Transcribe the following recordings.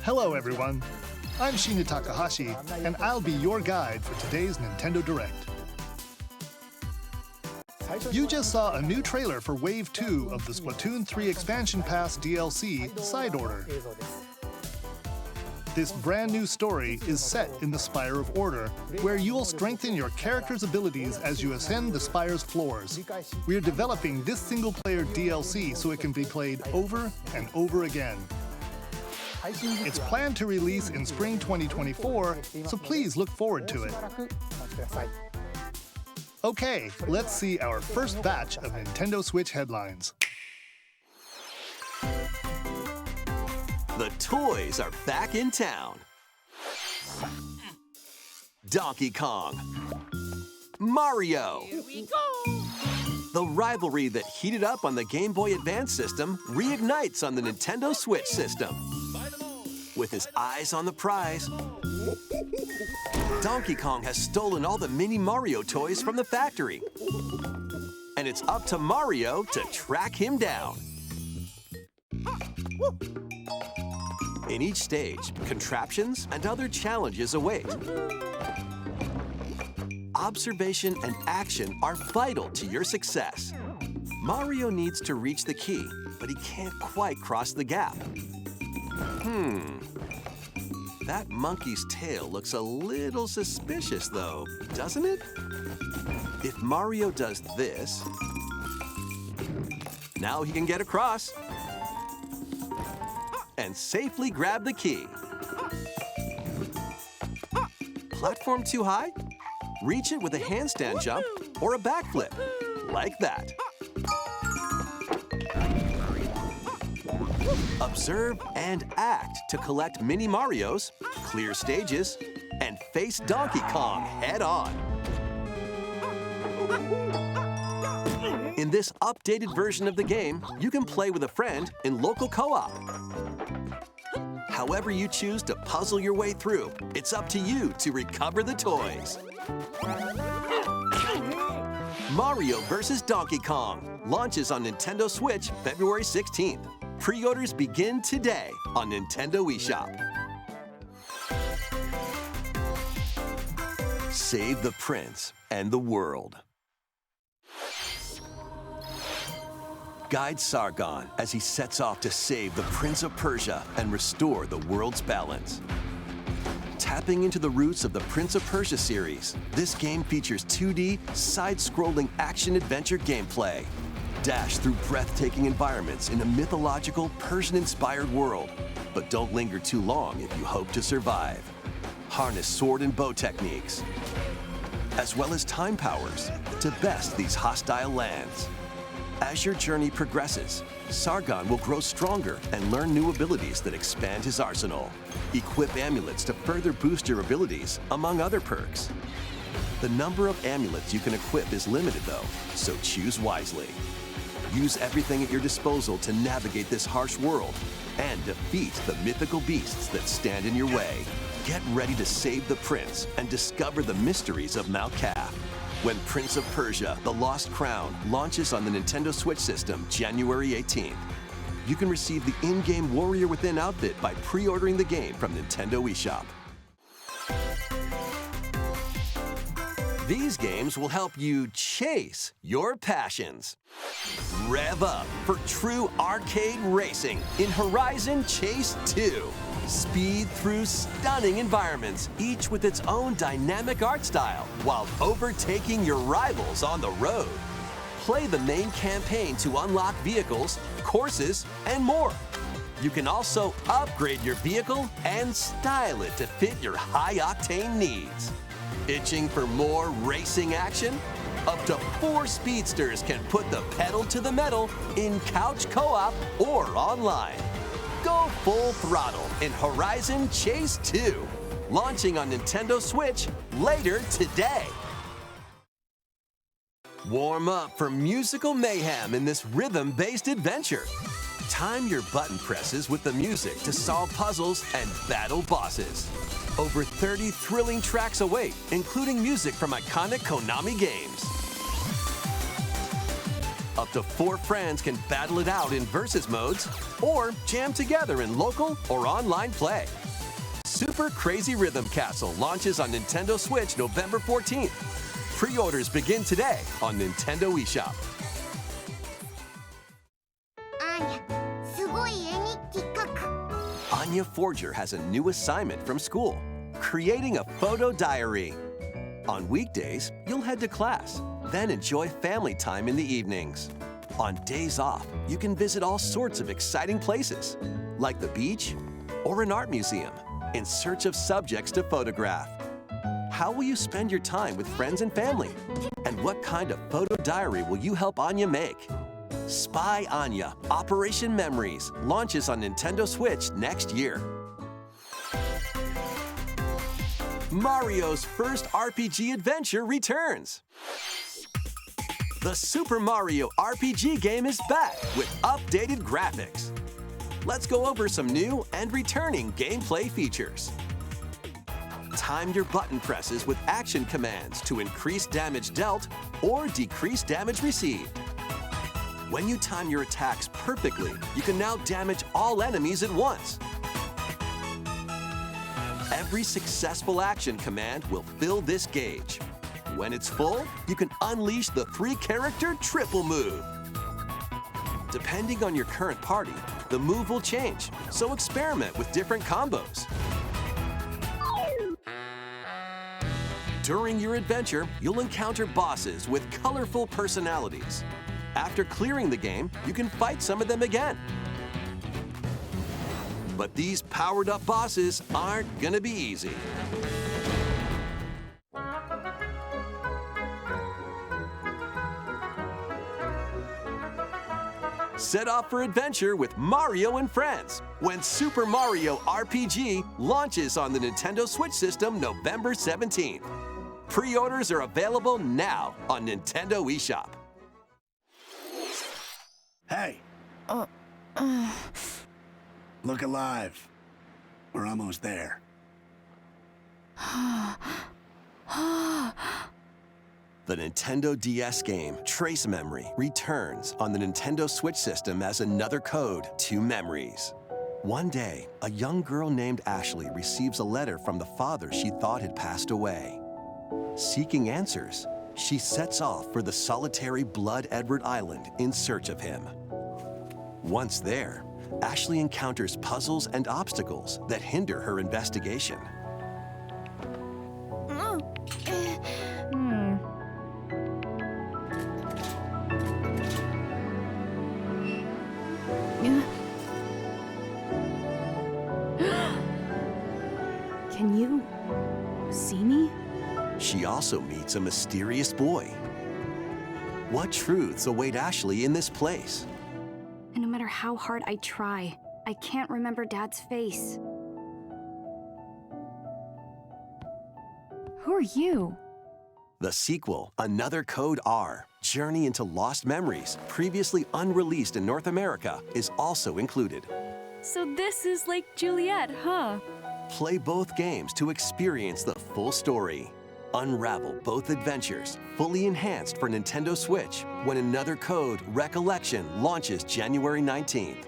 Hello everyone, I'm Shinya Takahashi, and I'll be your guide for today's Nintendo Direct. You just saw a new trailer for Wave 2 of the Splatoon 3 Expansion Pass DLC, Side Order. This brand new story is set in the Spire of Order, where you will strengthen your character's abilities as you ascend the Spire's floors. We are developing this single-player DLC so it can be played over and over again. It's planned to release in spring 2024, so please look forward to it. Okay, let's see our first batch of Nintendo Switch headlines. The toys are back in town. Donkey Kong. Mario. Here we go. The rivalry that heated up on the Game Boy Advance system reignites on the Nintendo Switch system. With his eyes on the prize, Donkey Kong has stolen all the mini Mario toys from the factory. And it's up to Mario to track him down. In each stage, contraptions and other challenges await. Observation and action are vital to your success. Mario needs to reach the key, but he can't quite cross the gap. That monkey's tail looks a little suspicious, though, doesn't it? If Mario does this, now he can get across and safely grab the key. Platform too high? Reach it with a handstand jump or a backflip, like that. Observe and act to collect mini Marios, clear stages, and face Donkey Kong head-on. In this updated version of the game, you can play with a friend in local co-op. However you choose to puzzle your way through, it's up to you to recover the toys. Mario vs. Donkey Kong launches on Nintendo Switch February 16th. Pre-orders begin today on Nintendo eShop. Save the prince and the world. Guide Sargon as he sets off to save the Prince of Persia and restore the world's balance. Tapping into the roots of the Prince of Persia series, this game features 2D, side-scrolling action-adventure gameplay. Dash through breathtaking environments in a mythological, Persian-inspired world. But don't linger too long if you hope to survive. Harness sword and bow techniques, as well as time powers, to best these hostile lands. As your journey progresses, Sargon will grow stronger and learn new abilities that expand his arsenal. Equip amulets to further boost your abilities, among other perks. The number of amulets you can equip is limited, though, so choose wisely. Use everything at your disposal to navigate this harsh world and defeat the mythical beasts that stand in your way. Get ready to save the prince and discover the mysteries of Mount Calf when Prince of Persia: The Lost Crown launches on the Nintendo Switch system January 18th. you can receive the in-game Warrior Within outfit by pre-ordering the game from Nintendo eShop. These games will help you chase your passions. Rev up for true arcade racing in Horizon Chase 2. Speed through stunning environments, each with its own dynamic art style, while overtaking your rivals on the road. Play the main campaign to unlock vehicles, courses, and more. You can also upgrade your vehicle and style it to fit your high-octane needs. Itching for more racing action? Up to 4 speedsters can put the pedal to the metal in couch co-op or online. Go full throttle in Horizon Chase 2, launching on Nintendo Switch later today. Warm up for musical mayhem in this rhythm-based adventure. Time your button presses with the music to solve puzzles and battle bosses. Over 30 thrilling tracks await, including music from iconic Konami games. Up to 4 friends can battle it out in versus modes or jam together in local or online play. Super Crazy Rhythm Castle launches on Nintendo Switch November 14th. Pre-orders begin today on Nintendo eShop. Anya Forger has a new assignment from school, creating a photo diary. On weekdays, you'll head to class, then enjoy family time in the evenings. On days off, you can visit all sorts of exciting places, like the beach or an art museum, in search of subjects to photograph. How will you spend your time with friends and family? And what kind of photo diary will you help Anya make? Spy Anya Operation Memories launches on Nintendo Switch next year. Mario's first RPG adventure returns. The Super Mario RPG game is back with updated graphics. Let's go over some new and returning gameplay features. Time your button presses with action commands to increase damage dealt or decrease damage received. When you time your attacks perfectly, you can now damage all enemies at once. Every successful action command will fill this gauge. When it's full, you can unleash the 3-character triple move. Depending on your current party, the move will change, so experiment with different combos. During your adventure, you'll encounter bosses with colorful personalities. After clearing the game, you can fight some of them again. But these powered-up bosses aren't gonna be easy. Set off for adventure with Mario and Friends when Super Mario RPG launches on the Nintendo Switch system November 17th. Pre-orders are available now on Nintendo eShop. Hey! Look alive. We're almost there. The Nintendo DS game Trace Memory returns on the Nintendo Switch system as another code to memories. One day, a young girl named Ashley receives a letter from the father she thought had passed away. Seeking answers, she sets off for the solitary Blood Edward Island in search of him. Once there, Ashley encounters puzzles and obstacles that hinder her investigation. Can you see me? She also meets a mysterious boy. What truths await Ashley in this place? And no matter how hard I try, I can't remember Dad's face. Who are you? The sequel, Another Code R, Journey into Lost Memories, previously unreleased in North America, is also included. So this is like Juliet, huh? Play both games to experience the full story. Unravel both adventures, fully enhanced for Nintendo Switch, when Another Code Recollection launches January 19th.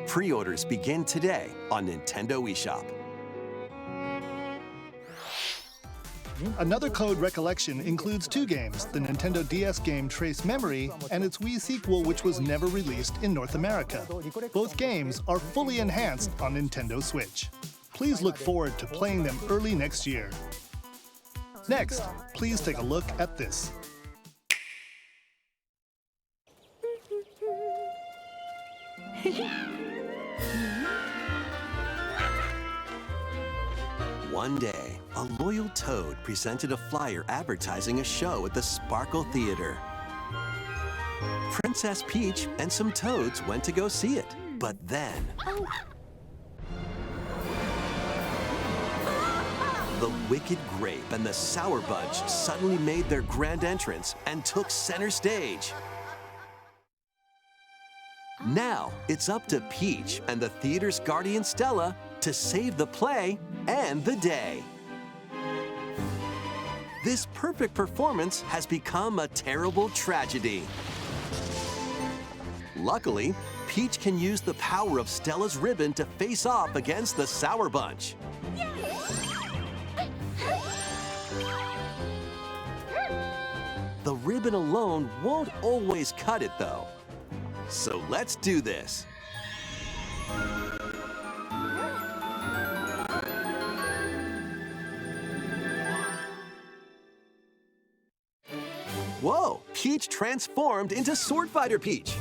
Pre-orders begin today on Nintendo eShop. Another code Recollection includes 2 games, the Nintendo DS game Trace Memory and its Wii sequel, which was never released in North America. Both games are fully enhanced on Nintendo Switch. Please look forward to playing them early next year. Next, please take a look at this. One day, a loyal toad presented a flyer advertising a show at the Sparkle Theater. Princess Peach and some toads went to go see it, but then... The Wicked Grape and the Sour Bunch suddenly made their grand entrance and took center stage. Now, it's up to Peach and the theater's guardian Stella to save the play and the day. This perfect performance has become a terrible tragedy. Luckily, Peach can use the power of Stella's ribbon to face off against the Sour Bunch. The ribbon alone won't always cut it, though. So let's do this. Whoa! Peach transformed into Sword Fighter Peach.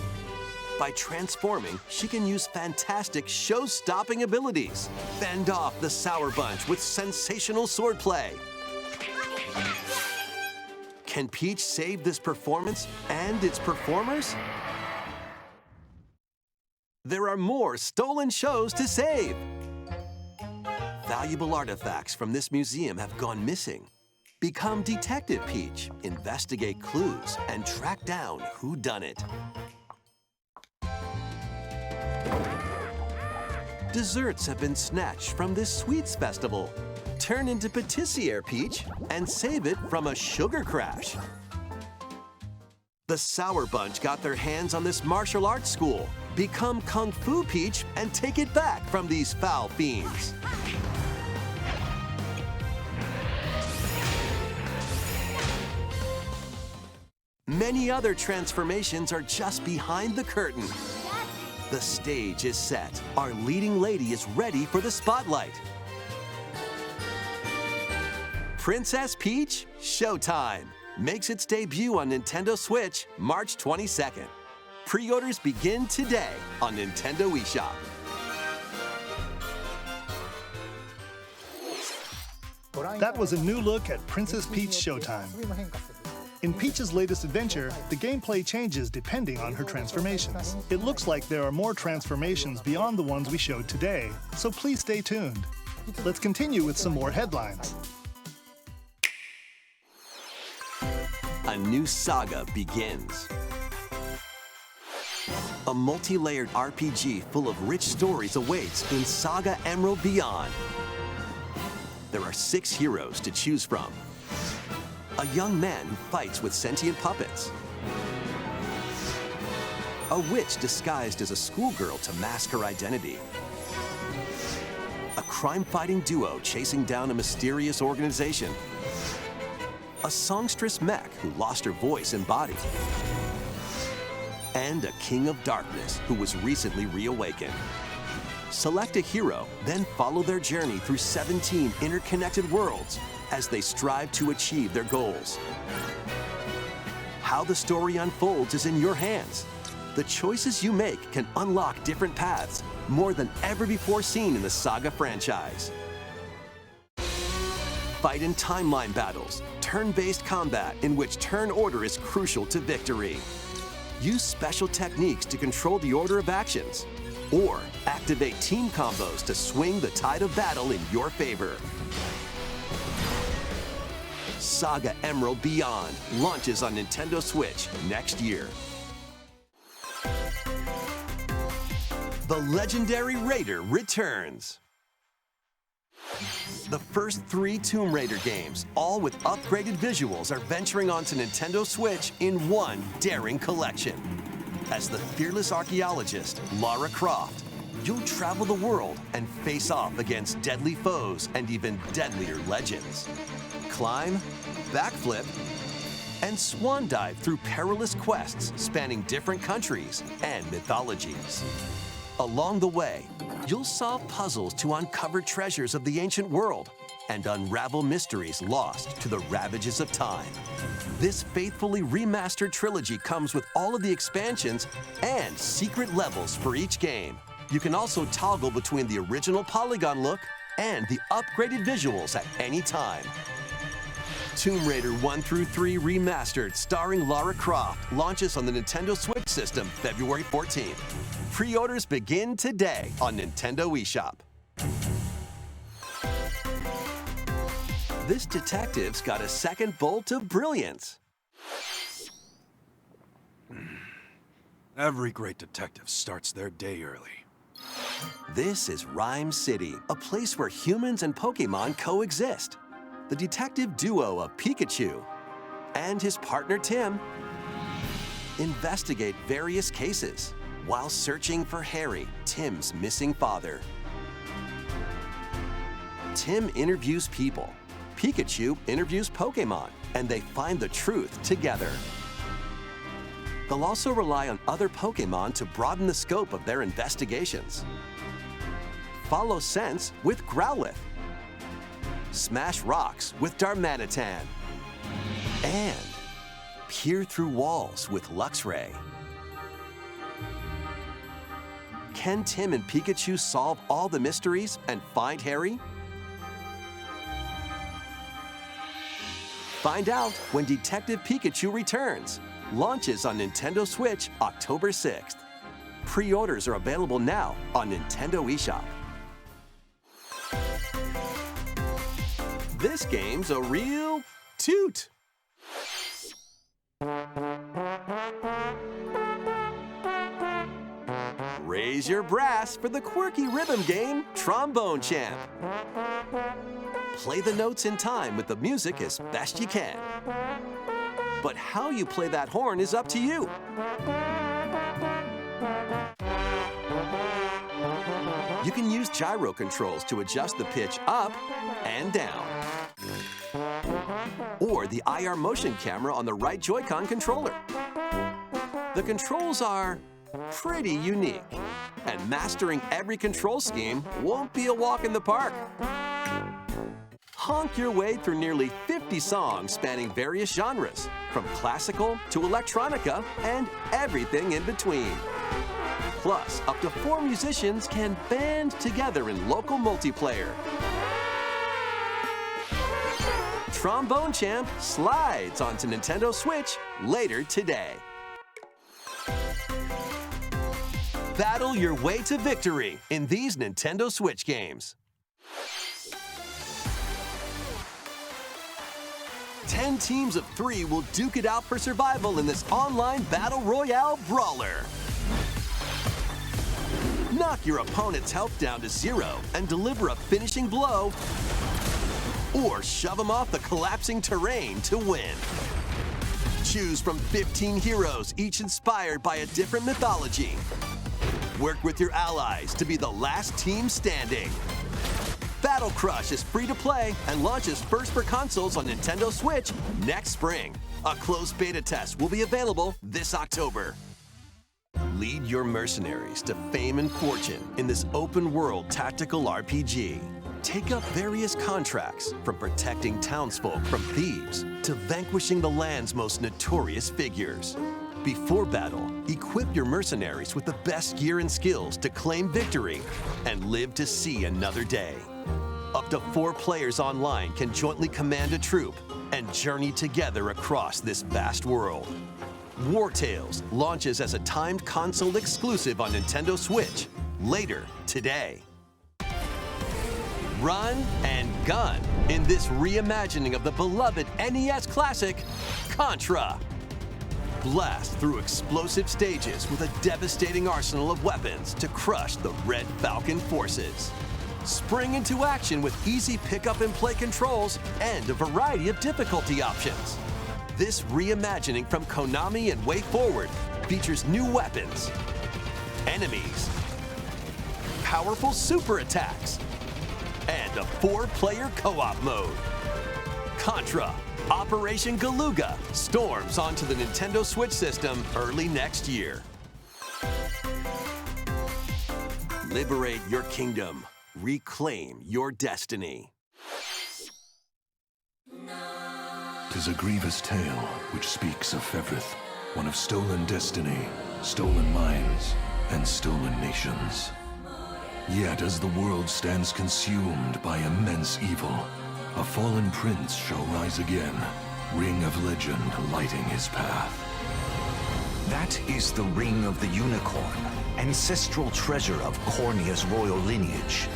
By transforming, she can use fantastic show-stopping abilities. Fend off the Sour Bunch with sensational swordplay. Can Peach save this performance and its performers? There are more stolen shows to save. Valuable artifacts from this museum have gone missing. Become Detective Peach, investigate clues, and track down who done it. Desserts have been snatched from this sweets festival. Turn into Patissiere Peach and save it from a sugar crash. The Sour Bunch got their hands on this martial arts school. Become Kung Fu Peach and take it back from these foul fiends. Many other transformations are just behind the curtain. The stage is set. Our leading lady is ready for the spotlight. Princess Peach Showtime makes its debut on Nintendo Switch March 22nd. Pre-orders begin today on Nintendo eShop. That was a new look at Princess Peach Showtime. In Peach's latest adventure, the gameplay changes depending on her transformations. It looks like there are more transformations beyond the ones we showed today, so please stay tuned. Let's continue with some more headlines. A new saga begins. A multi-layered RPG full of rich stories awaits in SaGa Emerald Beyond. There are 6 heroes to choose from. A young man who fights with sentient puppets. A witch disguised as a schoolgirl to mask her identity. A crime-fighting duo chasing down a mysterious organization. A songstress mech who lost her voice and body. And a king of darkness who was recently reawakened. Select a hero, then follow their journey through 17 interconnected worlds as they strive to achieve their goals. How the story unfolds is in your hands. The choices you make can unlock different paths, more than ever before seen in the SaGa franchise. Fight in timeline battles, turn-based combat in which turn order is crucial to victory. Use special techniques to control the order of actions, or activate team combos to swing the tide of battle in your favor. SaGa Emerald Beyond launches on Nintendo Switch next year. The legendary Raider returns. The first 3 Tomb Raider games, all with upgraded visuals, are venturing onto Nintendo Switch in one daring collection. As the fearless archaeologist, Lara Croft, you'll travel the world and face off against deadly foes and even deadlier legends. Climb, backflip, and swan dive through perilous quests spanning different countries and mythologies. Along the way, you'll solve puzzles to uncover treasures of the ancient world and unravel mysteries lost to the ravages of time. This faithfully remastered trilogy comes with all of the expansions and secret levels for each game. You can also toggle between the original polygon look and the upgraded visuals at any time. Tomb Raider 1 through 3 Remastered starring Lara Croft launches on the Nintendo Switch system February 14th. Pre-orders begin today on Nintendo eShop. This detective's got a second bolt of brilliance. Every great detective starts their day early. This is Rhyme City, a place where humans and Pokémon coexist. The detective duo of Pikachu and his partner Tim investigate various cases while searching for Harry, Tim's missing father. Tim interviews people, Pikachu interviews Pokémon, and they find the truth together. They'll also rely on other Pokémon to broaden the scope of their investigations. Follow scents with Growlithe. Smash rocks with Darmanitan. And peer through walls with Luxray. Can Tim and Pikachu solve all the mysteries and find Harry? Find out when Detective Pikachu returns. Launches on Nintendo Switch October 6th. Pre-orders are available now on Nintendo eShop. This game's a real toot. Raise your brass for the quirky rhythm game, Trombone Champ. Play the notes in time with the music as best you can. But how you play that horn is up to you. You can use gyro controls to adjust the pitch up and down. Or the IR motion camera on the right Joy-Con controller. The controls are pretty unique, and mastering every control scheme won't be a walk in the park. Honk your way through nearly 50 songs spanning various genres, from classical to electronica and everything in between. Plus, up to 4 musicians can band together in local multiplayer. Trombone Champ slides onto Nintendo Switch later today. Battle your way to victory in these Nintendo Switch games. 10 teams of 3 will duke it out for survival in this online battle royale brawler. Knock your opponent's health down to 0 and deliver a finishing blow, or shove them off the collapsing terrain to win. Choose from 15 heroes, each inspired by a different mythology. Work with your allies to be the last team standing. Battle Crush is free to play and launches first for consoles on Nintendo Switch next spring. A closed beta test will be available this October. Lead your mercenaries to fame and fortune in this open-world tactical RPG. Take up various contracts, from protecting townsfolk from thieves to vanquishing the land's most notorious figures. Before battle, equip your mercenaries with the best gear and skills to claim victory and live to see another day. Up to 4 players online can jointly command a troop and journey together across this vast world. Wartales launches as a timed console exclusive on Nintendo Switch later today. Run and gun in this reimagining of the beloved NES classic, Contra. Blast through explosive stages with a devastating arsenal of weapons to crush the Red Falcon forces. Spring into action with easy pick-up and play controls and a variety of difficulty options. This reimagining from Konami and WayForward features new weapons, enemies, powerful super attacks, and a 4-player co-op mode. Contra, Operation Galuga storms onto the Nintendo Switch system early next year. Liberate your kingdom. Reclaim your destiny. 'Tis a grievous tale which speaks of Fevrith, one of stolen destiny, stolen minds, and stolen nations. Yet as the world stands consumed by immense evil, a fallen prince shall rise again, ring of legend lighting his path. That is the Ring of the Unicorn, ancestral treasure of Cornea's royal lineage.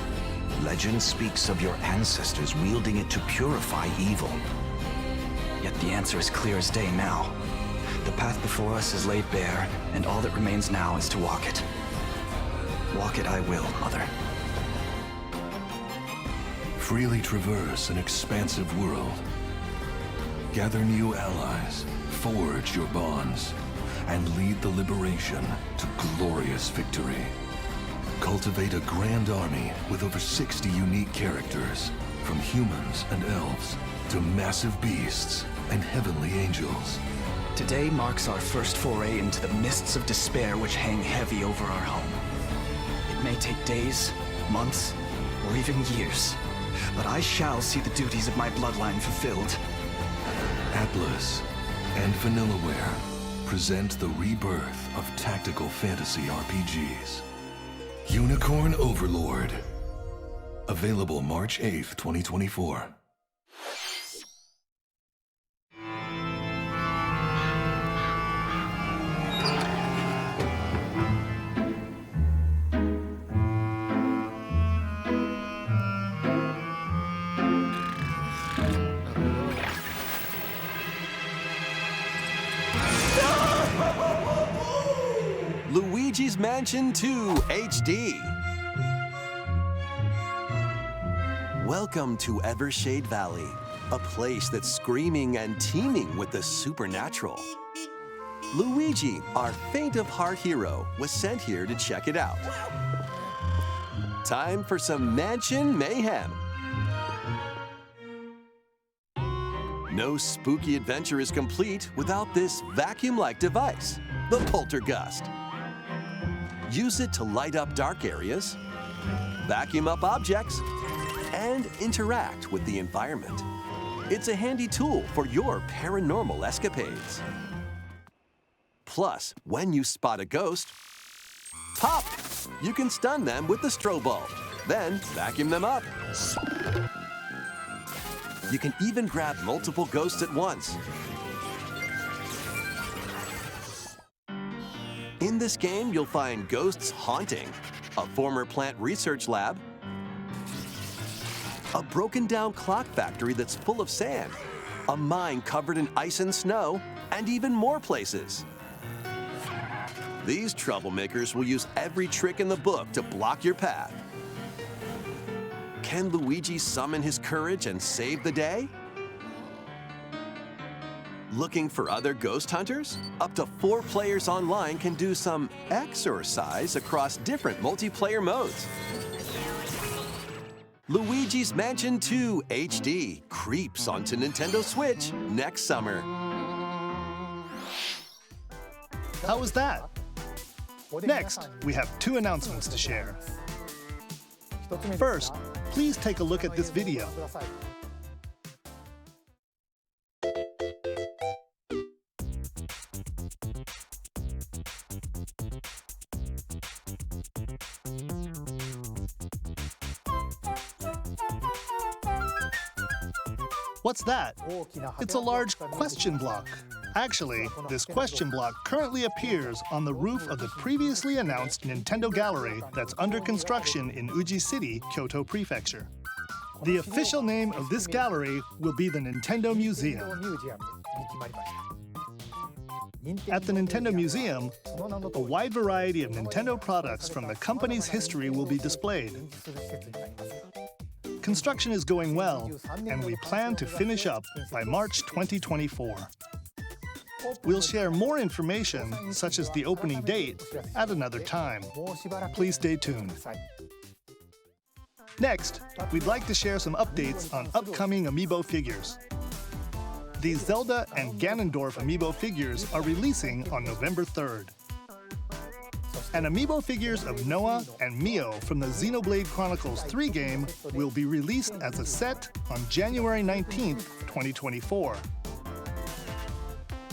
Legend speaks of your ancestors wielding it to purify evil. Yet the answer is clear as day now. The path before us is laid bare, and all that remains now is to walk it. Walk it I will, Mother. Freely traverse an expansive world. Gather new allies, forge your bonds, and lead the liberation to glorious victory. Cultivate a grand army with over 60 unique characters, from humans and elves to massive beasts and heavenly angels. Today marks our first foray into the mists of despair which hang heavy over our home. It may take days, months, or even years, but I shall see the duties of my bloodline fulfilled. Atlas and Vanillaware present the rebirth of tactical fantasy RPGs. Unicorn Overlord. Available March 8th, 2024. Luigi's Mansion 2 HD. Welcome to Evershade Valley, a place that's screaming and teeming with the supernatural. Luigi, our faint-of-heart hero, was sent here to check it out. Time for some mansion mayhem. No spooky adventure is complete without this vacuum-like device, the Poltergust. Use it to light up dark areas, vacuum up objects, and interact with the environment. It's a handy tool for your paranormal escapades. Plus, when you spot a ghost, pop! You can stun them with the strobe bulb, then vacuum them up. You can even grab multiple ghosts at once. In this game, you'll find ghosts haunting, a former plant research lab, a broken-down clock factory that's full of sand, a mine covered in ice and snow, and even more places. These troublemakers will use every trick in the book to block your path. Can Luigi summon his courage and save the day? Looking for other ghost hunters? Up to 4 players online can do some exorcise across different multiplayer modes. Luigi's Mansion 2 HD creeps onto Nintendo Switch next summer. How was that? Next, we have 2 announcements to share. First, please take a look at this video. What's that? It's a large question block. Actually, this question block currently appears on the roof of the previously announced Nintendo Gallery that's under construction in Uji City, Kyoto Prefecture. The official name of this gallery will be the Nintendo Museum. At the Nintendo Museum, a wide variety of Nintendo products from the company's history will be displayed. Construction is going well, and we plan to finish up by March 2024. We'll share more information, such as the opening date, at another time. Please stay tuned. Next, we'd like to share some updates on upcoming amiibo figures. The Zelda and Ganondorf amiibo figures are releasing on November 3rd. And amiibo figures of Noah and Mio from the Xenoblade Chronicles 3 game will be released as a set on January 19th, 2024.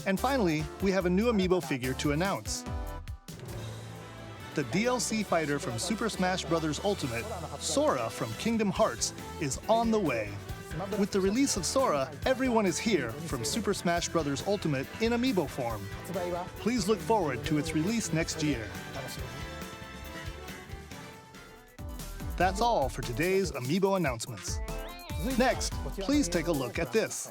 And finally, we have a new amiibo figure to announce. The DLC fighter from Super Smash Bros. Ultimate, Sora from Kingdom Hearts, is on the way. With the release of Sora, everyone is here from Super Smash Bros. Ultimate in amiibo form. Please look forward to its release next year. That's all for today's amiibo announcements. Next, please take a look at this.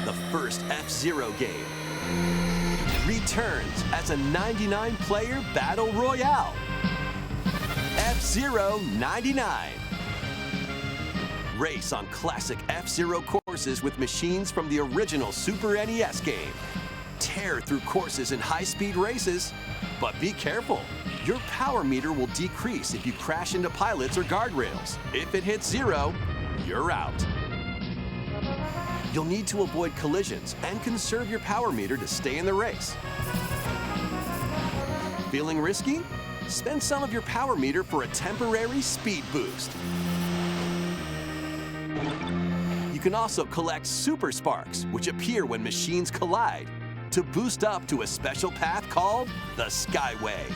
The first F-Zero game returns as a 99-player battle royale. F-Zero 99. Race on classic F-Zero courses with machines from the original Super NES game. Tear through courses in high-speed races, but be careful. Your power meter will decrease if you crash into pilots or guardrails. If it hits 0, you're out. You'll need to avoid collisions and conserve your power meter to stay in the race. Feeling risky? Spend some of your power meter for a temporary speed boost. You can also collect Super Sparks, which appear when machines collide, to boost up to a special path called the Skyway.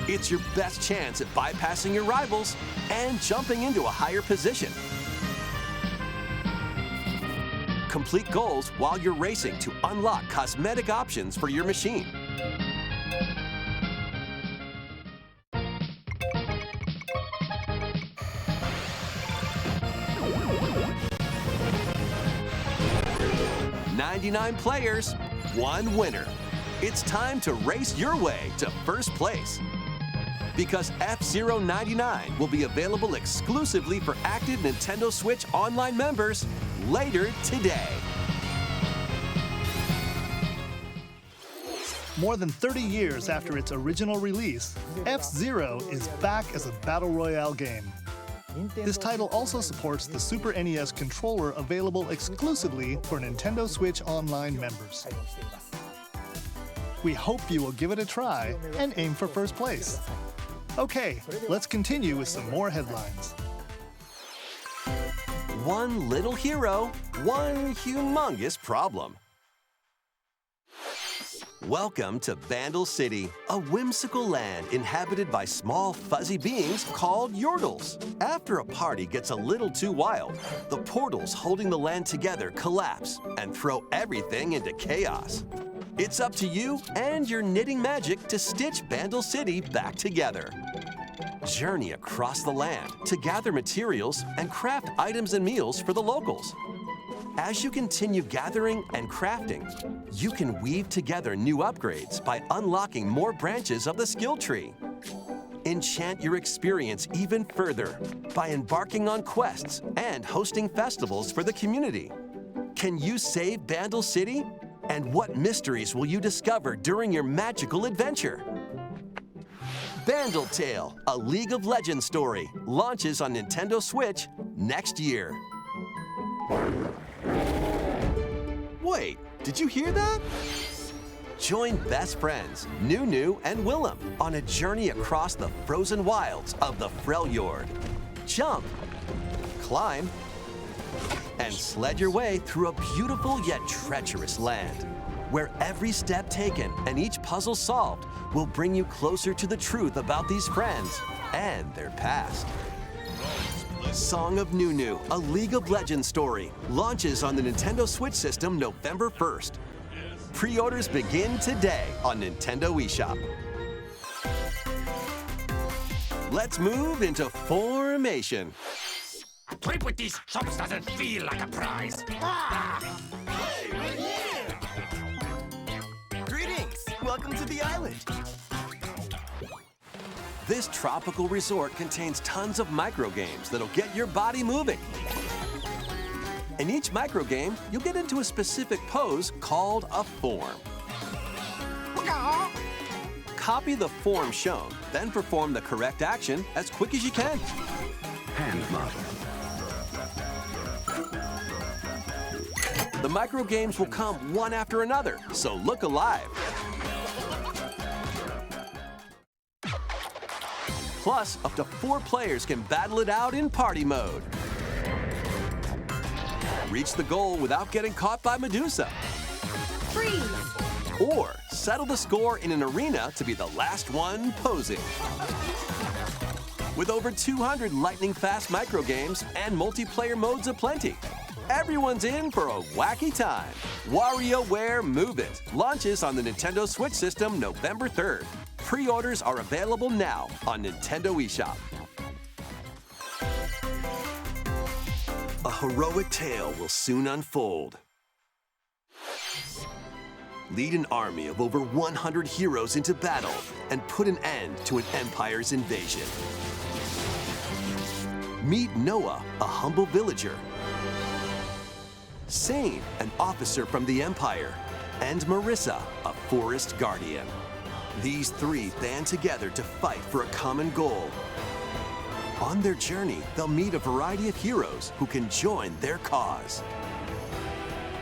It's your best chance at bypassing your rivals and jumping into a higher position. Complete goals while you're racing to unlock cosmetic options for your machine. "99 players, 1 winner." It's time to race your way to first place. Because F-Zero 99 will be available exclusively for active Nintendo Switch Online members later today. More than 30 years after its original release, F-Zero is back as a battle royale game. This title also supports the Super NES controller available exclusively for Nintendo Switch Online members. We hope you will give it a try and aim for first place. Okay, let's continue with some more headlines. One little hero, one humongous problem. Welcome to Bandle City, a whimsical land inhabited by small, fuzzy beings called Yordles. After a party gets a little too wild, the portals holding the land together collapse and throw everything into chaos. It's up to you and your knitting magic to stitch Bandle City back together. Journey across the land to gather materials and craft items and meals for the locals. As you continue gathering and crafting, you can weave together new upgrades by unlocking more branches of the skill tree. Enchant your experience even further by embarking on quests and hosting festivals for the community. Can you save Bandle City? And what mysteries will you discover during your magical adventure? Bandle Tale, a League of Legends story, launches on Nintendo Switch next year. Wait, did you hear that? Join best friends Nunu and Willem on a journey across the frozen wilds of the Freljord. Jump, climb, and sled your way through a beautiful yet treacherous land, where every step taken and each puzzle solved will bring you closer to the truth about these friends and their past. Song of Nunu, a League of Legends story, launches on the Nintendo Switch system November 1st. Pre-orders begin today on Nintendo eShop. Let's move into Formation. A trip with these chumps doesn't feel like a prize. Ah! Hey, we're here! Greetings! Welcome to the island. This tropical resort contains tons of micro games that'll get your body moving. In each microgame, you'll get into a specific pose called a form. Copy the form shown, then perform the correct action as quick as you can. Hand model. The microgames will come one after another, so look alive. Plus, up to 4 players can battle it out in party mode. Reach the goal without getting caught by Medusa. Freeze! Or settle the score in an arena to be the last one posing. With over 200 lightning-fast microgames and multiplayer modes aplenty, everyone's in for a wacky time. WarioWare Move It launches on the Nintendo Switch system November 3rd. Pre-orders are available now on Nintendo eShop. A heroic tale will soon unfold. Lead an army of over 100 heroes into battle and put an end to an empire's invasion. Meet Noah, a humble villager. Sane, an officer from the Empire. And Marissa, a forest guardian. These 3 band together to fight for a common goal. On their journey, they'll meet a variety of heroes who can join their cause.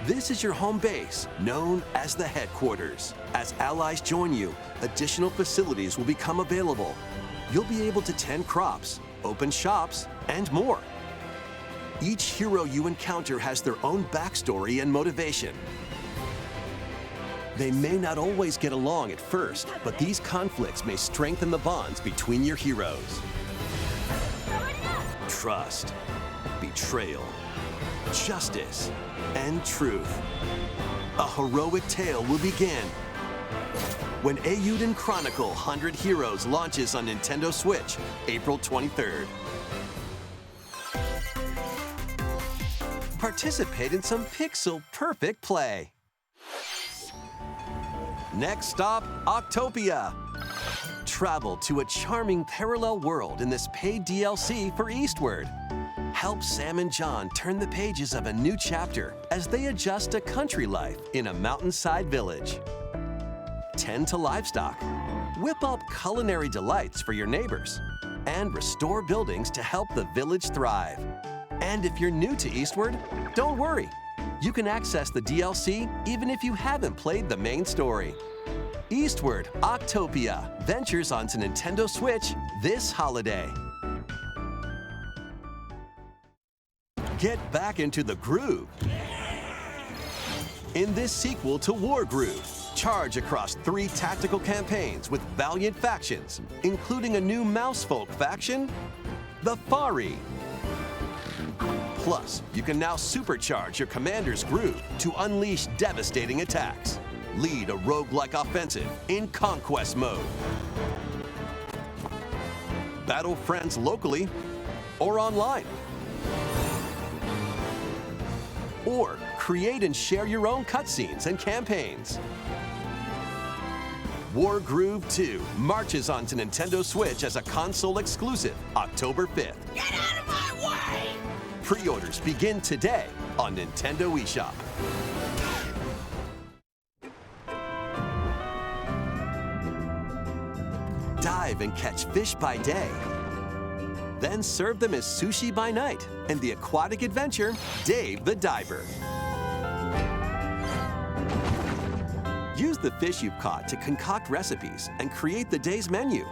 This is your home base, known as the headquarters. As allies join you, additional facilities will become available. You'll be able to tend crops, open shops, and more. Each hero you encounter has their own backstory and motivation. They may not always get along at first, but these conflicts may strengthen the bonds between your heroes. Trust, betrayal, justice, and truth. A heroic tale will begin when Eiyuden Chronicle 100 Heroes launches on Nintendo Switch, April 23rd. Participate in some pixel-perfect play. Next stop, Octopia. Travel to a charming parallel world in this paid DLC for Eastward. Help Sam and John turn the pages of a new chapter as they adjust to country life in a mountainside village. Tend to livestock, whip up culinary delights for your neighbors, and restore buildings to help the village thrive. And if you're new to Eastward, don't worry. You can access the DLC even if you haven't played the main story. Eastward Octopia ventures onto Nintendo Switch this holiday. Get back into the groove. In this sequel to Wargroove, charge across 3 tactical campaigns with valiant factions, including a new mousefolk faction, the Fari. Plus, you can now supercharge your commander's groove to unleash devastating attacks. Lead a roguelike offensive in conquest mode. Battle friends locally or online. Or create and share your own cutscenes and campaigns. Wargroove 2 marches onto Nintendo Switch as a console exclusive October 5th. Get out of my way! Pre-orders begin today on Nintendo eShop. Dive and catch fish by day. Then serve them as sushi by night in the aquatic adventure, Dave the Diver. Use the fish you've caught to concoct recipes and create the day's menu.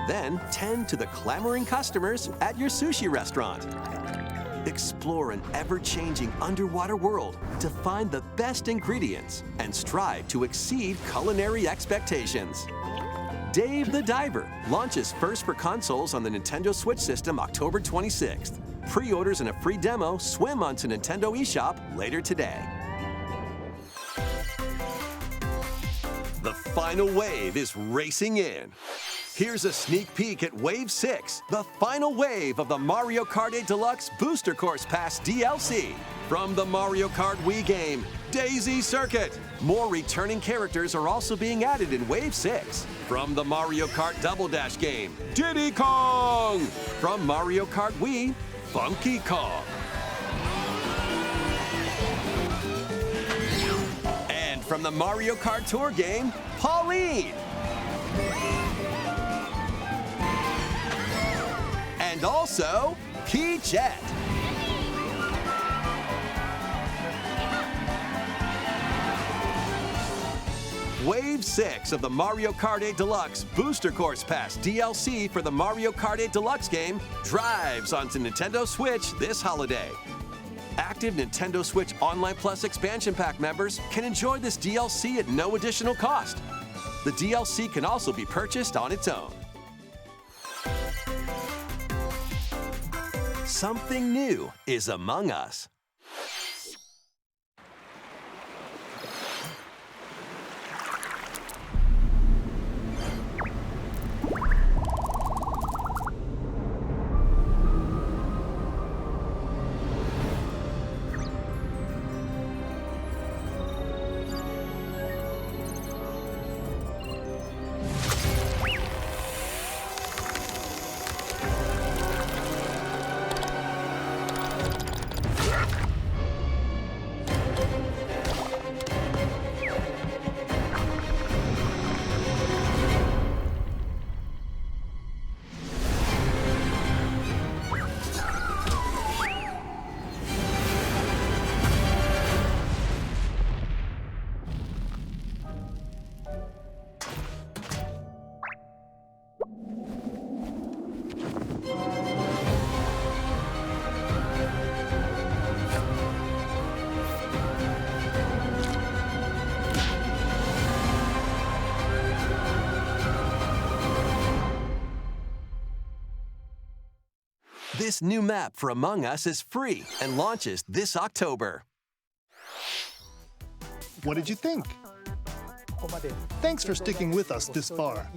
Then tend to the clamoring customers at your sushi restaurant. Explore an ever-changing underwater world to find the best ingredients and strive to exceed culinary expectations. Dave the Diver launches first for consoles on the Nintendo Switch system October 26th. Pre-orders and a free demo swim onto Nintendo eShop later today. The final wave is racing in. Here's a sneak peek at Wave 6, the final wave of the Mario Kart 8 Deluxe Booster Course Pass DLC. From the Mario Kart Wii game, Daisy Circuit. More returning characters are also being added in Wave 6. From the Mario Kart Double Dash game, Diddy Kong. From Mario Kart Wii, Funky Kong. from the Mario Kart Tour game, Pauline. And also, P-Jet. Wave 6 of the Mario Kart 8 Deluxe Booster Course Pass DLC for the Mario Kart 8 Deluxe game drives onto Nintendo Switch this holiday. Active Nintendo Switch Online Plus expansion pack members can enjoy this DLC at no additional cost. The DLC can also be purchased on its own. Something new is among us. This new map for Among Us is free and launches this October. What did you think? Thanks for sticking with us this far.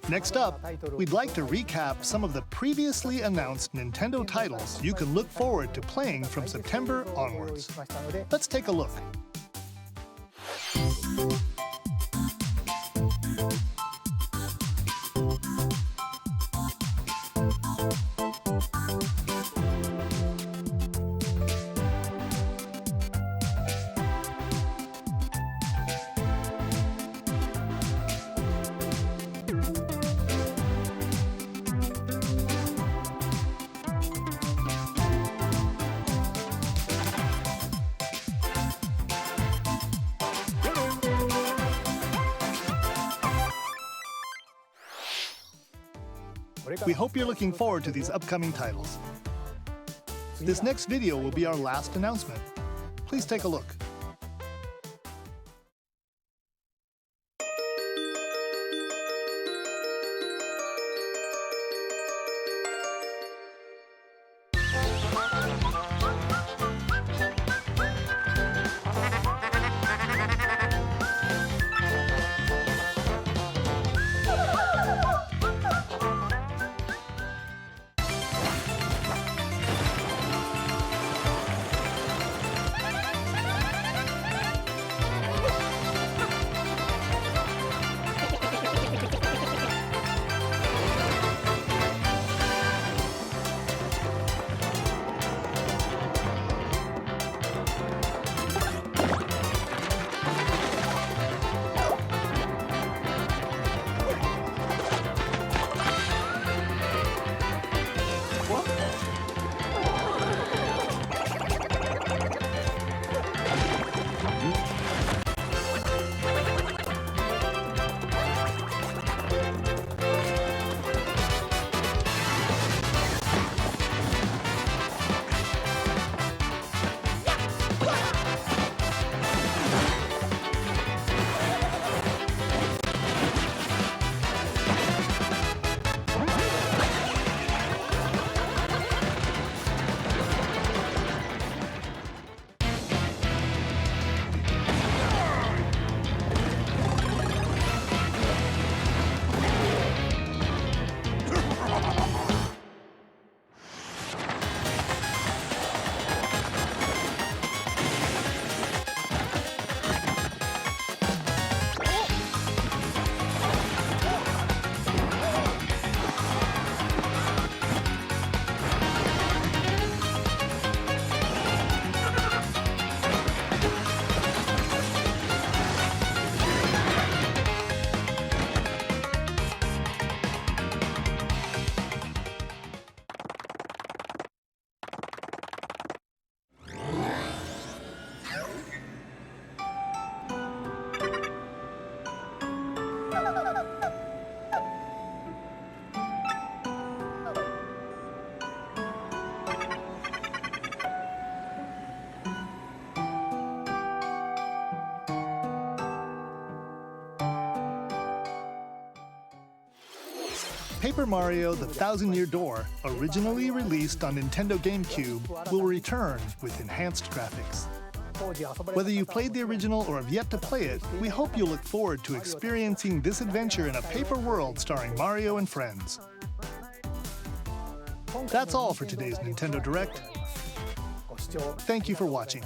Next up, we'd like to recap some of the previously announced Nintendo titles you can look forward to playing from September onwards. Let's take a look. We hope you're looking forward to these upcoming titles. This next video will be our last announcement. Please take a look. Paper Mario: The Thousand-Year Door, originally released on Nintendo GameCube, will return with enhanced graphics. Whether you played the original or have yet to play it, we hope you'll look forward to experiencing this adventure in a paper world starring Mario and friends. That's all for today's Nintendo Direct. Thank you for watching.